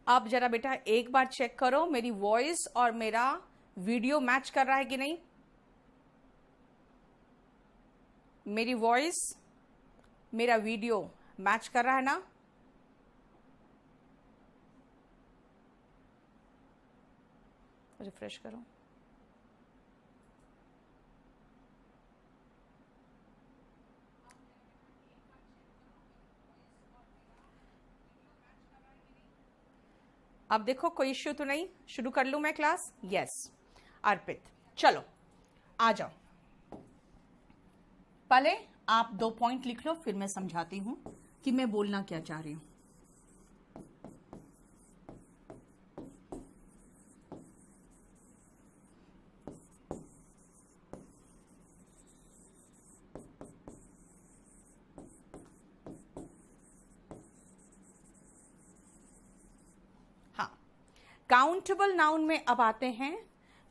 अब जरा बेटा एक बार चेक करो मेरी वॉइस और मेरा वीडियो मैच कर रहा है कि नहीं। मेरी वॉइस मेरा वीडियो मैच कर रहा है ना? रिफ्रेश करो। अब देखो कोई इश्यू तो नहीं, शुरू कर लूं मैं क्लास? यस। अर्पित चलो आ जाओ, पहले आप 2 पॉइंट लिख लो, फिर मैं समझाती हूं कि मैं बोलना क्या चाह रही हूं। काउंटेबल नाउन में अब आते हैं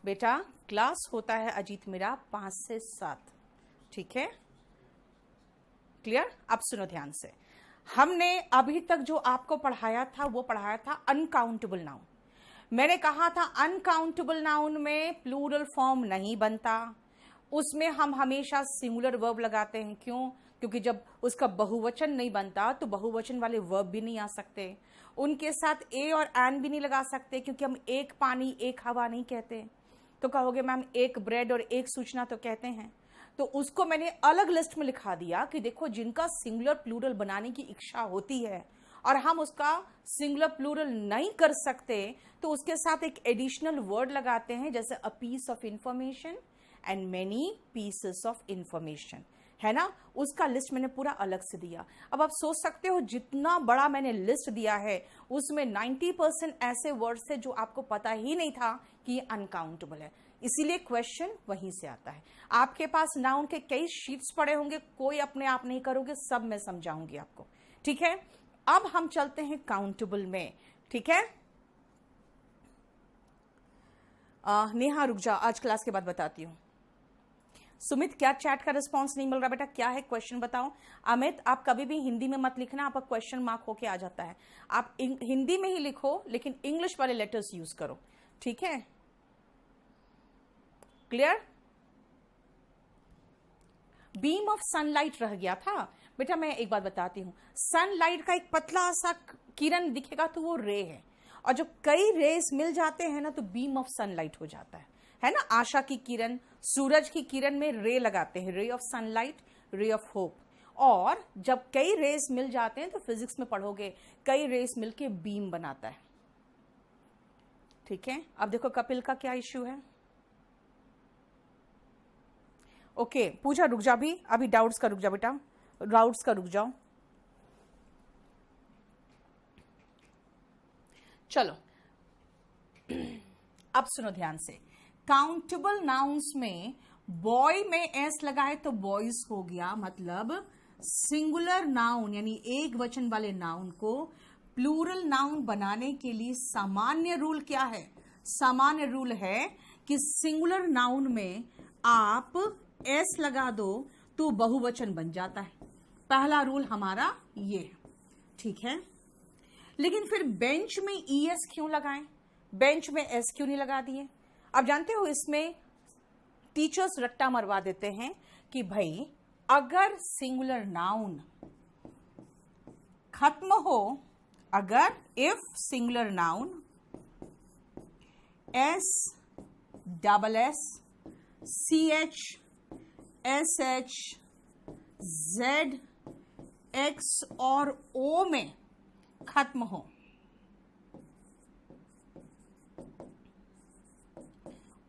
बेटा। क्लास होता है अजीत मेरा 5 से 7, ठीक है? क्लियर? अब सुनो ध्यान से। हमने अभी तक जो आपको पढ़ाया था वो पढ़ाया था अनकाउंटेबल नाउन। मैंने कहा था अनकाउंटेबल नाउन में प्लूरल फॉर्म नहीं बनता, उसमें हम हमेशा सिंगुलर वर्ब लगाते हैं। क्यों? क्योंकि जब उसका बहुवचन नहीं बनता तो बहुवचन वाले वर्ब भी नहीं आ सकते। उनके साथ ए और एन भी नहीं लगा सकते, क्योंकि हम एक पानी एक हवा नहीं कहते। तो कहोगे मैम एक ब्रेड और एक सूचना तो कहते हैं। तो उसको मैंने अलग लिस्ट में लिखा दिया कि देखो जिनका सिंगुलर प्लूरल बनाने की इच्छा होती है और हम उसका सिंगुलर प्लूरल नहीं कर सकते तो उसके साथ एक एडिशनल वर्ड लगाते हैं, जैसे a piece of information and many pieces of information, है ना? उसका लिस्ट मैंने पूरा अलग से दिया। अब आप सोच सकते हो जितना बड़ा मैंने लिस्ट दिया है उसमें 90% ऐसे वर्ड्स थे जो आपको पता ही नहीं था कि ये अनकाउंटेबल है। इसीलिए क्वेश्चन वहीं से आता है। आपके पास नाउन के कई शीट्स पड़े होंगे, कोई अपने आप नहीं करोगे, सब मैं समझाऊंगी आपको, ठीक है? अब हम चलते हैं काउंटेबल में, ठीक है? नेहा रुक जा, आज क्लास के बाद बताती हूँ। सुमित क्या चैट का रिस्पांस नहीं मिल रहा बेटा? क्या है क्वेश्चन बताओ। अमित आप कभी भी हिंदी में मत लिखना, आपका क्वेश्चन मार्क होके आ जाता है। आप हिंदी में ही लिखो लेकिन इंग्लिश वाले लेटर्स यूज करो, ठीक है? क्लियर? बीम ऑफ सनलाइट रह गया था बेटा। मैं एक बात बताती हूं, सनलाइट का एक पतला सा किरण दिखेगा तो वो रे है, और जो कई रेस मिल जाते हैं ना तो बीम ऑफ सनलाइट हो जाता है ना? आशा की किरण, सूरज की किरण में रे लगाते हैं, ray of sunlight, ray of hope. और जब कई रेस मिल जाते हैं तो फिजिक्स में पढ़ोगे कई रेस मिलके बीम बनाता है, ठीक है? अब देखो कपिल का क्या इश्यू है। ओके पूजा रुक जा, अभी डाउट्स का रुक जा बेटा, डाउट्स का रुक जाओ। चलो अब सुनो ध्यान से। काउंटेबल नाउन्स में बॉय में एस लगाए तो बॉयज हो गया, मतलब सिंगुलर नाउन यानी एक वचन वाले नाउन को प्लूरल नाउन बनाने के लिए सामान्य रूल क्या है? सामान्य रूल है कि सिंगुलर नाउन में आप एस लगा दो तो बहुवचन बन जाता है। पहला रूल हमारा ये है, ठीक है? लेकिन फिर बेंच में ईएस क्यों लगाएं? बेंच में एस क्यों नहीं लगा दिए? अब जानते हो इसमें टीचर्स रट्टा मरवा देते हैं कि भाई अगर सिंगुलर नाउन खत्म हो, अगर if singular noun S double S C H S H Z X और ओ में खत्म हो,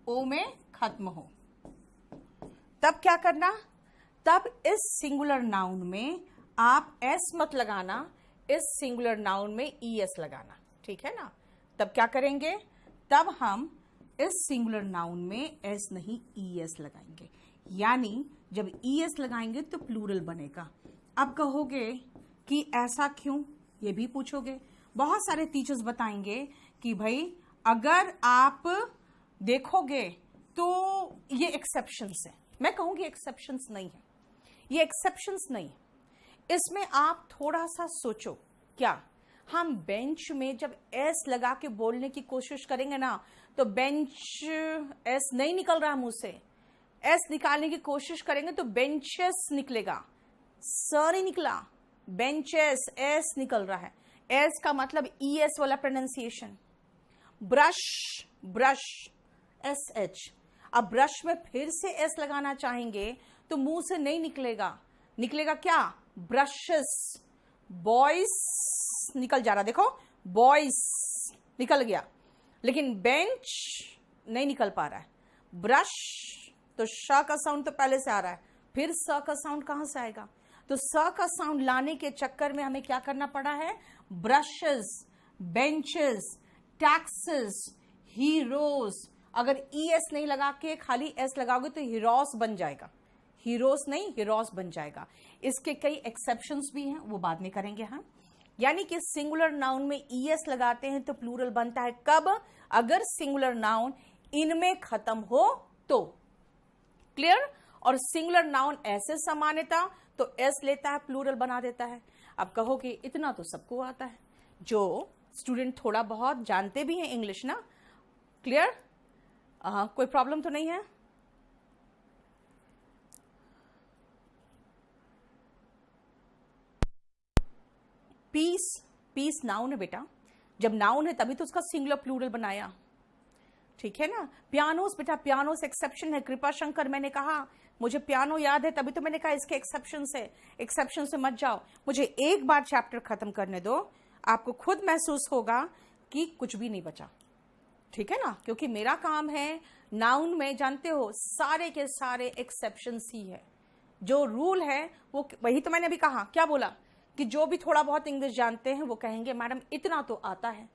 ओ में खत्म हो, तब क्या करना? तब इस सिंगुलर नाउन में आप एस मत लगाना, इस सिंगुलर नाउन में ईएस लगाना, ठीक है ना? तब क्या करेंगे? तब हम इस सिंगुलर नाउन में एस नहीं ईएस लगाएंगे, यानी जब ईएस लगाएंगे तो प्लूरल बनेगा। अब कहोगे कि ऐसा क्यों, ये भी पूछोगे। बहुत सारे टीचर्स बताएंगे कि भाई अगर आप देखोगे तो ये एक्सेप्शंस है। मैं कहूंगी एक्सेप्शंस नहीं है, ये एक्सेप्शंस नहीं है। इसमें आप थोड़ा सा सोचो, क्या हम बेंच में जब एस लगा के बोलने की कोशिश करेंगे ना, तो बेंच एस नहीं निकल रहा मुंह से, एस निकालने की कोशिश करेंगे तो बेंचेस निकलेगा, सर ही निकला, बेंचेस, एस निकल रहा है। एस का मतलब ई एस वाला pronunciation. Brush, brush, S H. अब ब्रश में फिर से एस लगाना चाहेंगे तो मुंह से नहीं निकलेगा, निकलेगा क्या, ब्रशेस। बॉयस निकल जा रहा, देखो बॉयस निकल गया, लेकिन बेंच नहीं निकल पा रहा है। ब्रश, तो श का साउंड तो पहले से आ रहा है, फिर स का साउंड कहां से आएगा, तो स का साउंड लाने के चक्कर में हमें क्या करना पड़ा है, ब्रशेस, बेंचेस, टैक्सेस, हीरोज। अगर ई एस नहीं लगा के खाली एस लगाओगे तो हीरोस बन जाएगा, हीरोस नहीं हीरोस बन जाएगा। इसके कई एक्सेप्शंस भी हैं, वो बाद में करेंगे हम। यानी कि सिंगुलर नाउन में ई एस लगाते हैं तो प्लूरल बनता है कब, अगर सिंगुलर नाउन इनमें खत्म हो तो। क्लियर। और सिंगुलर नाउन ऐसे सामान्यता तो एस लेता है, प्लूरल बना देता है। अब कहोगे इतना तो सबको आता है, जो स्टूडेंट थोड़ा बहुत जानते भी हैं इंग्लिश ना। क्लियर, कोई प्रॉब्लम तो नहीं है। पीस, पीस नाउन है बेटा, जब नाउन है तभी तो उसका सिंगुलर प्लूरल बनाया, ठीक है ना। पियानोस बेटा, पियानोस एक्सेप्शन है, कृपा शंकर मैंने कहा मुझे पियानो याद है तभी तो मैंने कहा इसके एक्सेप्शन से, एक्सेप्शन से मत जाओ। मुझे एक बार चैप्टर खत्म करने दो, आपको खुद महसूस होगा कि कुछ भी नहीं बचा, ठीक है ना। क्योंकि मेरा काम है नाउन में, जानते हो सारे के सारे एक्सेप्शंस ही है, जो रूल है वो वही तो मैंने अभी कहा, क्या बोला कि जो भी थोड़ा बहुत इंग्लिश जानते हैं वो कहेंगे मैडम इतना तो आता है,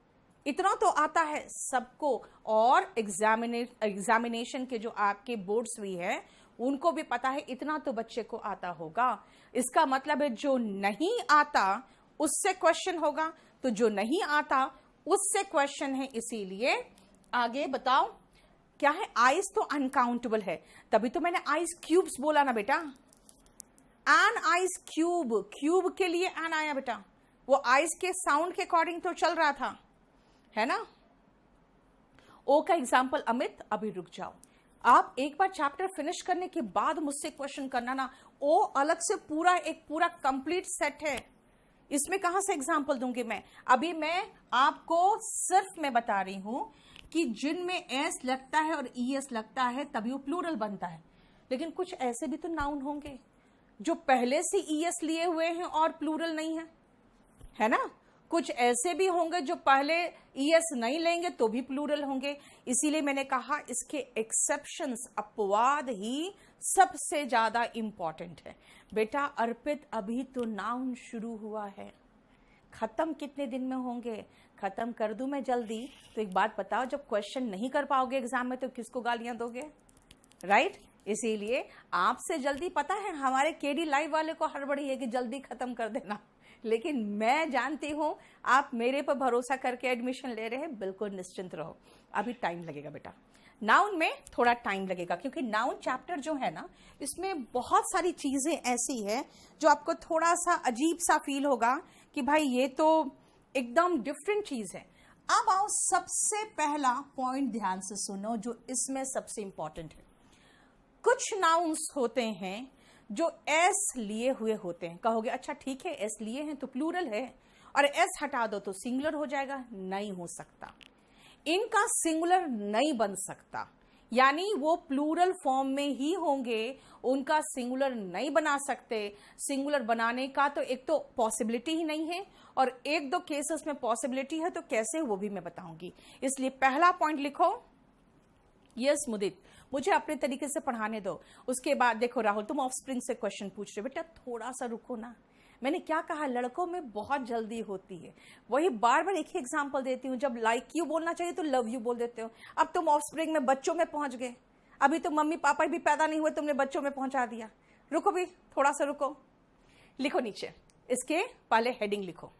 इतना तो आता है सबको। और एग्जामिनेशन के जो आपके बोर्ड्स भी है उनको भी पता है इतना तो बच्चे को आता होगा। इसका मतलब है जो नहीं आता उससे क्वेश्चन होगा, तो जो नहीं आता उससे क्वेश्चन है। इसीलिए आगे बताओ क्या है, आइस तो अनकाउंटेबल है, तभी तो मैंने आइस क्यूब्स बोला ना बेटा। एन आइस क्यूब, क्यूब के लिए एन आया बेटा, वो आइस के साउंड के अकॉर्डिंग तो चल रहा था, है ना। ओ का एग्जाम्पल अमित, अभी रुक जाओ, आप एक बार चैप्टर फिनिश करने के बाद मुझसे क्वेश्चन करना ना। ओ अलग से पूरा एक पूरा कंप्लीट सेट है, इसमें कहां से एग्जाम्पल दूंगी मैं। अभी मैं आपको सिर्फ मैं बता रही हूं कि जिनमें एस लगता है और ई एस लगता है तभी वो प्लूरल बनता है। लेकिन कुछ ऐसे भी तो नाउन होंगे जो पहले से ई एस लिए हुए हैं और प्लूरल नहीं है, है ना। कुछ ऐसे भी होंगे जो पहले ई एस नहीं लेंगे तो भी प्लूरल होंगे। इसीलिए मैंने कहा इसके एक्सेप्शंस, अपवाद ही सबसे ज्यादा इंपॉर्टेंट है। बेटा अर्पित अभी तो नाउन शुरू हुआ है, खत्म कितने दिन में होंगे, खत्म कर दूं मैं जल्दी। तो एक बात बताओ, जब क्वेश्चन नहीं कर पाओगे एग्जाम में तो किसको गालियां दोगे, राइट। इसीलिए आपसे जल्दी, पता है हमारे केडी लाइव वाले को हड़बड़ी है कि जल्दी खत्म कर देना, लेकिन मैं जानती हूं आप मेरे पर भरोसा करके एडमिशन ले रहे हैं, बिल्कुल निश्चिंत रहो। अभी टाइम लगेगा बेटा, नाउन में थोड़ा टाइम लगेगा, क्योंकि नाउन चैप्टर जो है ना इसमें बहुत सारी चीजें ऐसी है जो आपको थोड़ा सा अजीब सा फील होगा कि भाई ये तो एकदम डिफरेंट चीज है। अब आओ सबसे पहला पॉइंट ध्यान से सुनो जो इसमें सबसे इंपॉर्टेंट है। कुछ नाउन्स होते हैं जो एस लिए हुए होते हैं। कहोगे अच्छा ठीक है एस लिए हैं तो प्लूरल है, और एस हटा दो तो सिंगुलर हो जाएगा, नहीं हो सकता, इनका सिंगुलर नहीं बन सकता, यानी वो प्लूरल फॉर्म में ही होंगे, उनका सिंगुलर नहीं बना सकते। सिंगुलर बनाने का तो एक तो पॉसिबिलिटी ही नहीं है, और एक दो केसेस में पॉसिबिलिटी है, तो कैसे वो भी मैं बताऊंगी। इसलिए पहला पॉइंट लिखो, यस मुदित मुझे अपने तरीके से पढ़ाने दो। उसके बाद देखो राहुल तुम ऑफस्प्रिंग से क्वेश्चन पूछ रहे हो, बेटा थोड़ा सा रुको ना। मैंने क्या कहा, लड़कों में बहुत जल्दी होती है, वही बार बार एक ही एग्जांपल देती हूँ। जब लाइक यू बोलना चाहिए तो लव यू बोल देते हो। अब तुम ऑफस्प्रिंग में बच्चों में पहुंच गए, अभी तो मम्मी पापा भी पैदा नहीं हुए, तुमने बच्चों में पहुंचा दिया। रुको भी, थोड़ा सा रुको। लिखो नीचे, इसके पहले हेडिंग लिखो,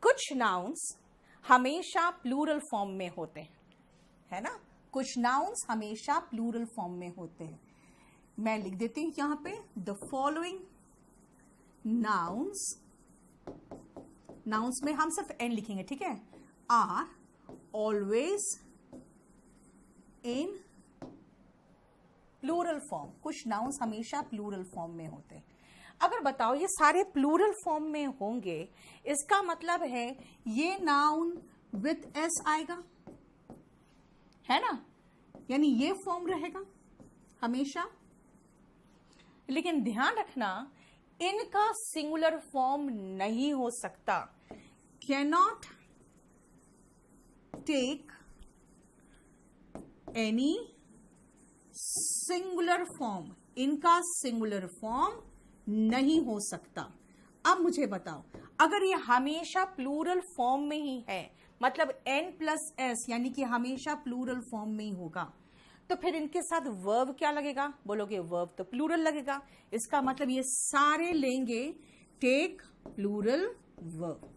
कुछ नाउन्स हमेशा प्लूरल फॉर्म में होते हैं, है ना। कुछ नाउन्स हमेशा प्लूरल फॉर्म में होते हैं। मैं लिख देती हूं यहां पे, द फॉलोइंग नाउन्स, नाउन्स में हम सिर्फ एन लिखेंगे, ठीक है, are always in plural form. कुछ नाउन्स हमेशा प्लूरल फॉर्म में होते हैं। अगर बताओ ये सारे प्लूरल फॉर्म में होंगे, इसका मतलब है ये नाउन विथ एस आएगा, है ना, यानी ये फॉर्म रहेगा हमेशा। लेकिन ध्यान रखना इनका सिंगुलर फॉर्म नहीं हो सकता। Cannot take any singular form, इनका सिंगुलर फॉर्म नहीं हो सकता। अब मुझे बताओ, अगर ये हमेशा प्लूरल फॉर्म में ही है, मतलब n+s यानी कि हमेशा प्लूरल फॉर्म में ही होगा, तो फिर इनके साथ वर्ब क्या लगेगा? बोलोगे वर्ब तो प्लूरल लगेगा। इसका मतलब ये सारे लेंगे टेक प्लूरल वर्ब,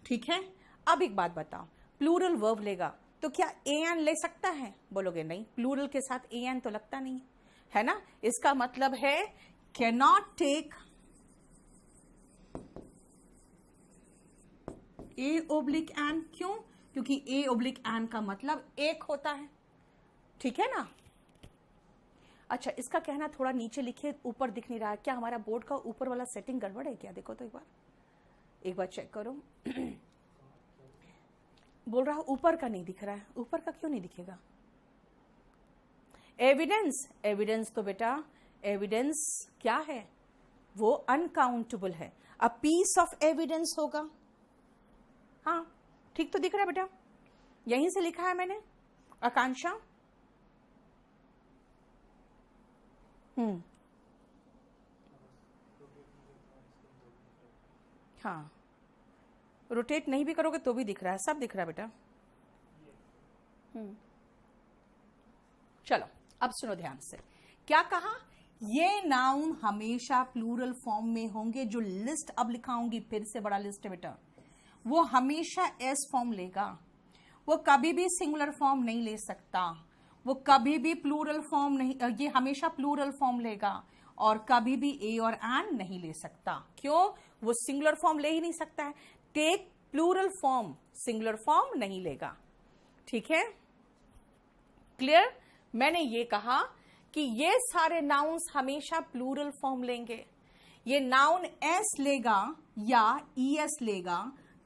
ठीक है। अब एक बात बताओ, प्लूरल वर्ब लेगा तो क्या an ले सकता है? बोलोगे नहीं, प्लूरल के साथ an तो लगता नहीं है ना। इसका मतलब है cannot take a/n। क्यों? क्योंकि a/n का मतलब एक होता है, ठीक है ना। अच्छा, इसका कहना थोड़ा नीचे लिखे, ऊपर दिख नहीं रहा है क्या? हमारा बोर्ड का ऊपर वाला सेटिंग गड़बड़ है क्या? देखो तो एक बार चेक करो। बोल रहा ऊपर का नहीं दिख रहा है। ऊपर का क्यों नहीं दिखेगा? एविडेंस, एविडेंस तो बेटा एविडेंस क्या है? वो अनकाउंटेबल है। अ पीस ऑफ एविडेंस होगा। हाँ ठीक तो दिख रहा है बेटा, यहीं से लिखा है मैंने। आकांक्षा, हाँ, रोटेट नहीं भी करोगे तो भी दिख रहा है, सब दिख रहा है बेटा। चलो अब सुनो ध्यान से, क्या कहा? ये नाउन हमेशा प्लूरल फॉर्म में होंगे। जो लिस्ट अब लिखाऊंगी, फिर से बड़ा लिस्ट है बेटा, वो हमेशा एस फॉर्म लेगा। वो कभी भी सिंगुलर फॉर्म नहीं ले सकता, वो कभी भी प्लूरल फॉर्म नहीं, ये हमेशा प्लूरल फॉर्म लेगा और कभी भी ए और एन नहीं ले सकता। क्यों? वो सिंगुलर फॉर्म ले ही नहीं सकता है। Take plural form, singular form नहीं लेगा, ठीक है। क्लियर? मैंने ये कहा कि ये सारे नाउन्स हमेशा प्लूरल फॉर्म लेंगे। ये नाउन एस लेगा या ईएस लेगा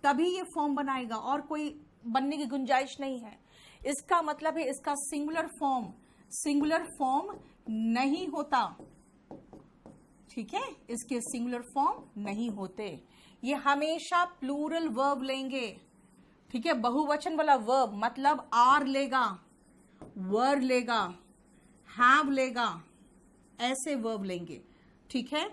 तभी ये फॉर्म बनाएगा, और कोई बनने की गुंजाइश नहीं है। इसका मतलब है इसका सिंगुलर फॉर्म नहीं होता, ठीक है। इसके सिंगुलर फॉर्म नहीं होते। ये हमेशा प्लूरल वर्ब लेंगे, ठीक है। बहुवचन वाला वर्ब मतलब आर लेगा, वर लेगा, हैव लेगा, ऐसे वर्ब लेंगे, ठीक है।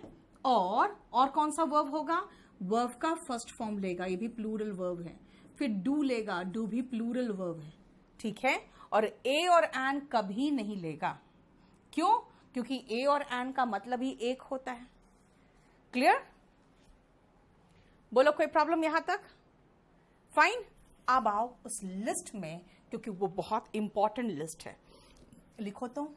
और कौन सा वर्ब होगा? वर्ब का फर्स्ट फॉर्म लेगा, ये भी प्लूरल वर्ब है। फिर डू लेगा, डू भी प्लूरल वर्ब है, ठीक है। और ए और एन कभी नहीं लेगा। क्यों? क्योंकि ए और एन का मतलब ही एक होता है। क्लियर? बोलो कोई प्रॉब्लम यहां तक? फाइन। अब आओ उस लिस्ट में, क्योंकि वो बहुत इंपॉर्टेंट लिस्ट है। लिखो तो,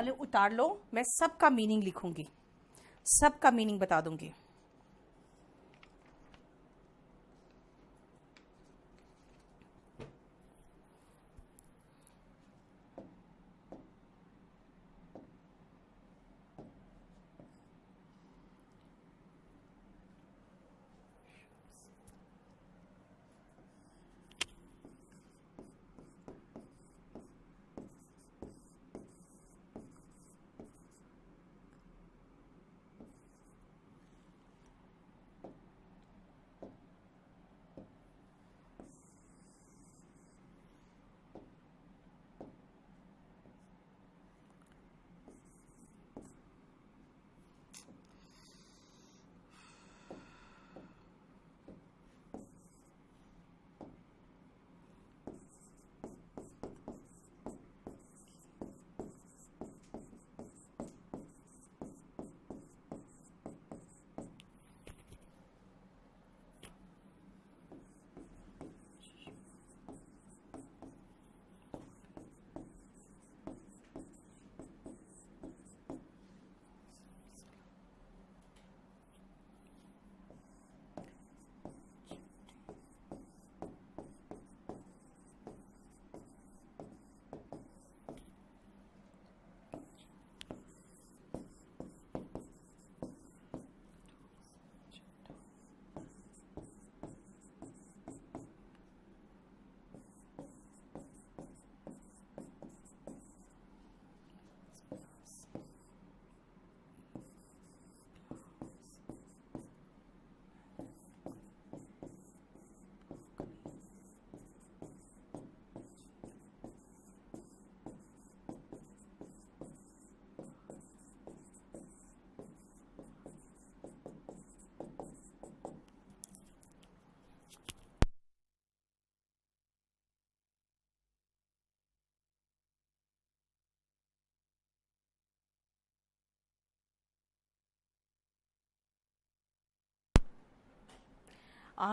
पहले उतार लो, मैं सबका मीनिंग लिखूंगी, सबका मीनिंग बता दूंगी।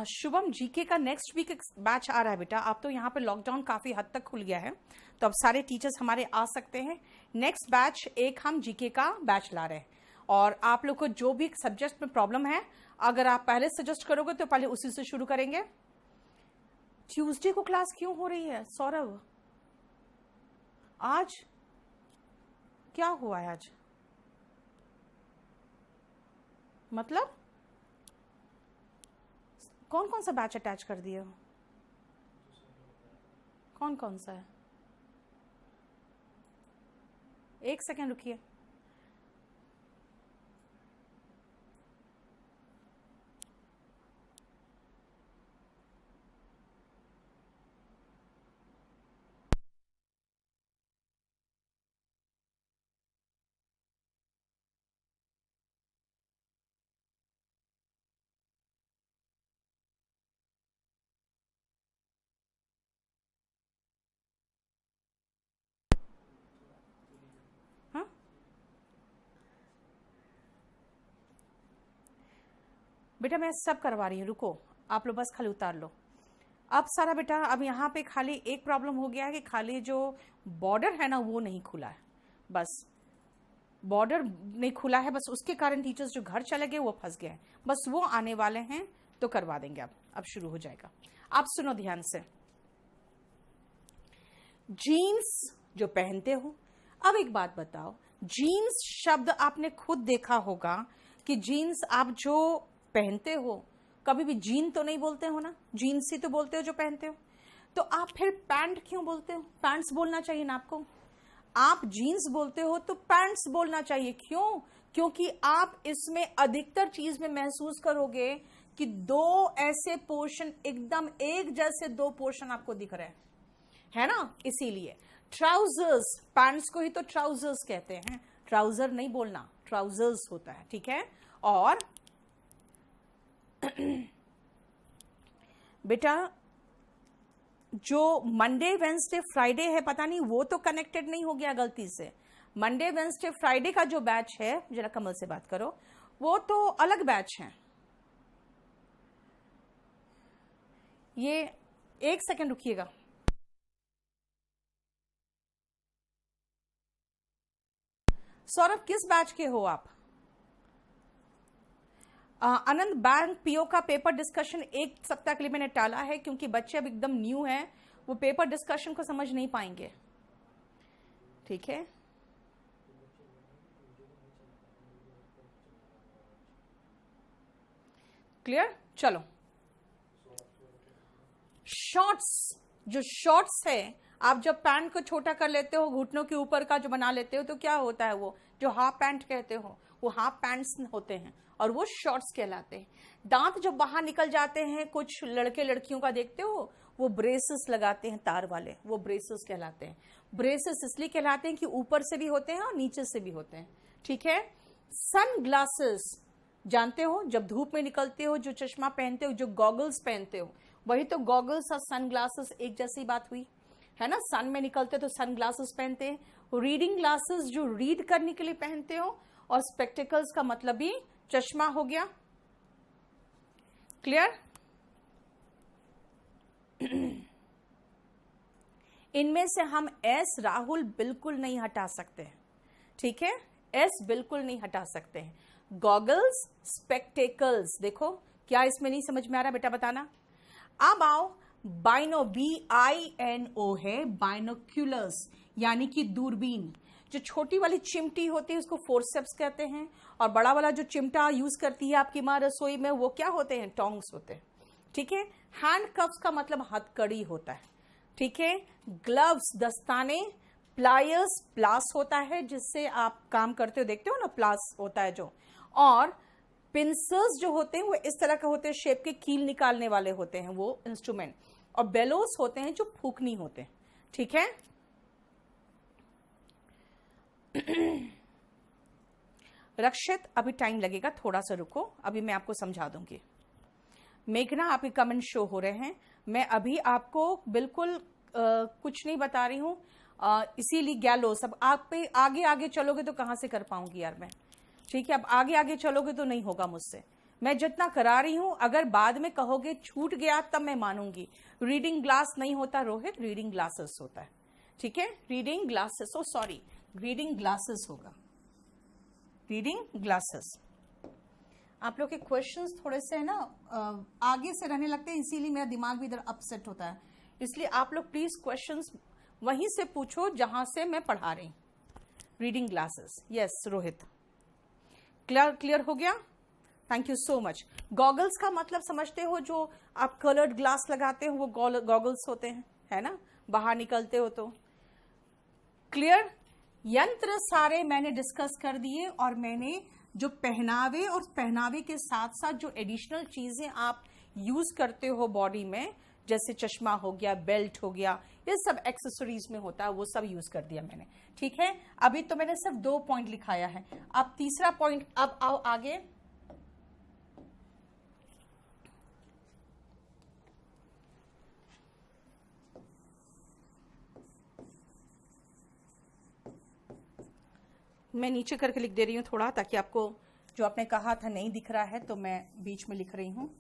शुभम, जीके का नेक्स्ट वीक बैच आ रहा है बेटा। आप तो यहाँ पे लॉकडाउन काफी हद तक खुल गया है, तो अब सारे टीचर्स हमारे आ सकते हैं। नेक्स्ट बैच एक हम जीके का बैच ला रहे हैं, और आप लोग को जो भी सब्जेक्ट में प्रॉब्लम है, अगर आप पहले सजेस्ट करोगे तो पहले उसी से शुरू करेंगे। ट्यूसडे को क्लास क्यों हो रही है सौरभ? आज क्या हुआ है? आज मतलब कौन कौन सा बैच अटैच कर दिए हो? कौन कौन सा है? एक सेकेंड रुकिए। हाँ, बेटा मैं सब करवा रही हूँ, रुको, आप लोग बस खाली उतार लो। अब सारा बेटा, अब यहाँ पे खाली एक प्रॉब्लम हो गया है कि खाली जो बॉर्डर है ना वो नहीं खुला है, बस बॉर्डर नहीं खुला है, बस उसके कारण टीचर्स जो घर चले गए वो फंस गए हैं, बस वो आने वाले हैं तो करवा देंगे। अब शुरू हो जाएगा। आप सुनो ध्यान से। जीन्स जो पहनते हो, अब एक बात बताओ, जीन्स शब्द आपने खुद देखा होगा कि जीन्स आप जो पहनते हो, कभी भी जीन तो नहीं बोलते हो ना, जीन्स ही तो बोलते हो जो पहनते हो। तो आप फिर पैंट क्यों बोलते हो? पैंट्स बोलना चाहिए ना आपको। आप जीन्स बोलते हो तो पैंट्स बोलना चाहिए। क्यों? क्योंकि आप इसमें अधिकतर चीज में महसूस करोगे कि दो ऐसे पोर्शन, एकदम एक जैसे दो पोर्शन आपको दिख रहे हैं, है ना? इसीलिए ट्राउजर्स, पैंट्स को ही तो ट्राउजर्स कहते हैं, ट्राउजर नहीं बोलना, ट्राउजर्स होता है, ठीक है? और बेटा जो मंडे वेंसडे फ्राइडे है, पता नहीं वो तो कनेक्टेड नहीं हो गया गलती से। मंडे वेंसडे फ्राइडे का जो बैच है, जरा कमल से बात करो, वो तो अलग बैच है। ये एक सेकंड रुकिएगा। सौरभ किस बैच के हो आप? आनंद, बैंक पीओ का पेपर डिस्कशन एक सप्ताह के लिए मैंने टाला है क्योंकि बच्चे अब एकदम न्यू हैं, वो पेपर डिस्कशन को समझ नहीं पाएंगे। ठीक है, क्लियर? चलो, शॉर्ट्स, जो शॉर्ट्स है, आप जब पैंट को छोटा कर लेते हो, घुटनों के ऊपर का जो बना लेते हो, तो क्या होता है, वो जो हाफ पैंट कहते हो, वो हाफ पैंट्स होते हैं और वो शॉर्ट्स कहलाते हैं। दांत जब बाहर निकल जाते हैं, कुछ लड़के लड़कियों का देखते हो, वो ब्रेसेस लगाते हैं तार वाले, वो ब्रेसेस कहलाते हैं। ब्रेसेस इसलिए कहलाते हैं कि ऊपर से भी होते हैं और नीचे से भी होते हैं। ठीक है, सन ग्लासेस जानते हो, जब धूप में निकलते हो जो चश्मा पहनते हो, जो गॉगल्स पहनते हो, वही तो गॉगल्स और सन ग्लासेस एक जैसी बात हुई है ना। सन में निकलते तो सन ग्लासेस पहनते हैं। रीडिंग ग्लासेस जो रीड करने के लिए पहनते हो, और स्पेक्टिकल्स का मतलब भी चश्मा हो गया। क्लियर? इनमें से हम एस राहुल बिल्कुल नहीं हटा सकते हैं। ठीक है, एस बिल्कुल नहीं हटा सकते हैं। गॉगल्स, स्पेक्टिकल्स, देखो क्या इसमें नहीं समझ में आ रहा बेटा, बताना। अब आओ, बाइनो, BINO है, बाइनोक्यूलर्स यानी कि दूरबीन। जो छोटी वाली चिमटी होती है उसको फोर्सेप्स कहते हैं, और बड़ा वाला जो चिमटा यूज करती है आपकी माँ रसोई में, वो क्या होते हैं, टोंग्स होते हैं। ठीक है, हैंड कफ्स का मतलब हथकड़ी होता है। ठीक है, ग्लव्स, दस्ताने, प्लायर्स, प्लास होता है जिससे आप काम करते हो, देखते हो ना, प्लास होता है जो, और पिंसर्स जो होते हैं वो इस तरह के होते हैं, शेप के, कील निकालने वाले होते हैं वो इंस्ट्रूमेंट, और बेलोस होते हैं जो फूकनी होते हैं। ठीक है, रक्षित अभी टाइम लगेगा, थोड़ा सा रुको, अभी मैं आपको समझा दूंगी। मेघना, आपके कमेंट शो हो रहे हैं, मैं अभी आपको बिल्कुल कुछ नहीं बता रही हूं, इसीलिए गैलो सब आप पे आगे आगे चलोगे तो कहां से कर पाऊंगी यार मैं। ठीक है, अब आगे आगे चलोगे तो नहीं होगा मुझसे। मैं जितना करा रही हूं, अगर बाद में कहोगे छूट गया तब मैं मानूंगी। रीडिंग ग्लास नहीं होता रोहित, रीडिंग ग्लासेस होता है। ठीक है, रीडिंग ग्लासेस, ओ सॉरी, रीडिंग ग्लासेस होगा, रीडिंग ग्लासेस। आप लोग के क्वेश्चंस थोड़े से है ना आगे से रहने लगते हैं, इसीलिए मेरा दिमाग भी इधर अपसेट होता है। इसलिए आप लोग प्लीज क्वेश्चंस वहीं से पूछो जहां से मैं पढ़ा रही। Reading glasses, yes Rohit, clear हो गया, thank you so much. Goggles का मतलब समझते हो, जो आप कलर्ड ग्लास लगाते हो वो गॉगल्स होते हैं, है ना, बाहर निकलते हो तो। क्लियर? यंत्र सारे मैंने डिस्कस कर दिए, और मैंने जो पहनावे और पहनावे के साथ साथ जो एडिशनल चीजें आप यूज करते हो बॉडी में, जैसे चश्मा हो गया, बेल्ट हो गया, ये सब एक्सेसरीज में होता है, वो सब यूज कर दिया मैंने। ठीक है, अभी तो मैंने सिर्फ 2 पॉइंट लिखाया है, अब तीसरा पॉइंट, अब आओ आगे। मैं नीचे करके लिख दे रही हूँ थोड़ा, ताकि आपको जो आपने कहा था नहीं दिख रहा है, तो मैं बीच में लिख रही हूँ।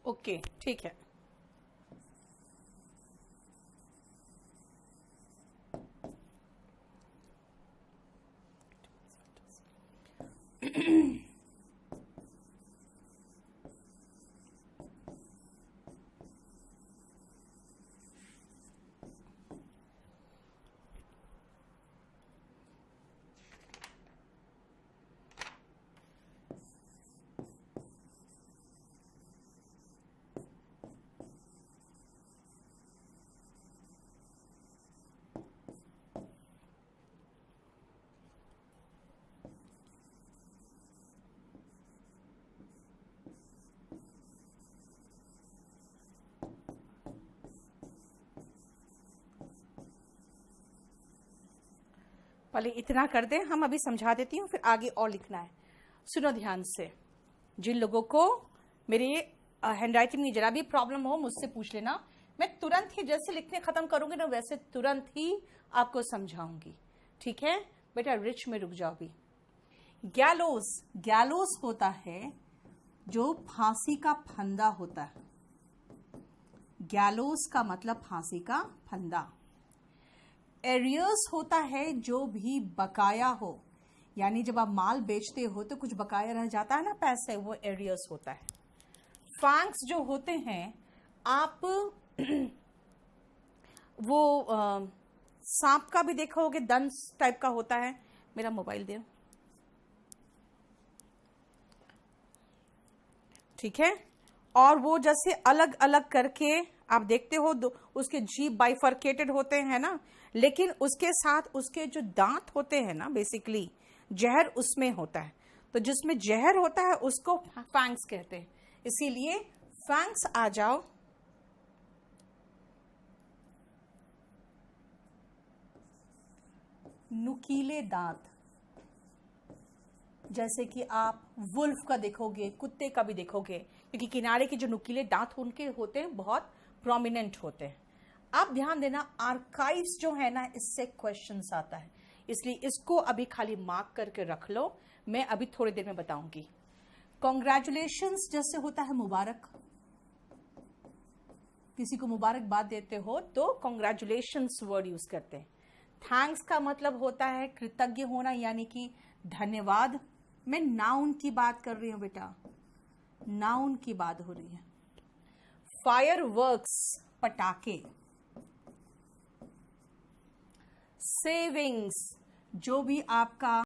ओके, ठीक है। पहले इतना कर दें, हम अभी समझा देती हूँ, फिर आगे और लिखना है। सुनो ध्यान से। जिन लोगों को मेरे हैंडराइटिंग में जरा भी प्रॉब्लम हो मुझसे पूछ लेना, मैं तुरंत ही जैसे लिखने खत्म करूंगी ना वैसे तुरंत ही आपको समझाऊंगी, ठीक है बेटा? रिच में रुक जाओ भी। गैलोस, गैलोस होता है जो फांसी का फंदा होता है। गैलोस का मतलब फांसी का फंदा। एरियर्स होता है जो भी बकाया हो, यानी जब आप माल बेचते हो तो कुछ बकाया रह जाता है ना पैसे, वो एरियर्स होता है। फैंक्स जो होते हैं, आप वो सांप का भी देखा होगे, दंश टाइप का होता है। मेरा मोबाइल दे, ठीक है? और वो जैसे अलग अलग करके आप देखते हो, उसके जीभ बाइफर्केटेड होते हैं ना, लेकिन उसके साथ उसके जो दांत होते हैं ना, बेसिकली जहर उसमें होता है। तो जिसमें जहर होता है उसको फैंक्स कहते हैं। इसीलिए फैंक्स आ जाओ। नुकीले दांत, जैसे कि आप वुल्फ का देखोगे, कुत्ते का भी देखोगे, क्योंकि किनारे के जो नुकीले दांत उनके होते हैं बहुत प्रोमिनेंट होते हैं। आप ध्यान देना, आर्काइव्स जो है ना, इससे क्वेश्चंस आता है, इसलिए इसको अभी खाली मार्क करके रख लो, मैं अभी थोड़ी देर में बताऊंगी। कॉन्ग्रेचुलेशंस जैसे होता है मुबारक, किसी को मुबारकबाद देते हो तो कॉन्ग्रेचुलेशंस वर्ड यूज करते हैं। थैंक्स का मतलब होता है कृतज्ञ होना, यानी कि धन्यवाद। मैं नाउन की बात कर रही हूं बेटा, नाउन की बात हो रही है। फायरवर्क्स, पटाखे। सेविंग्स, जो भी आपका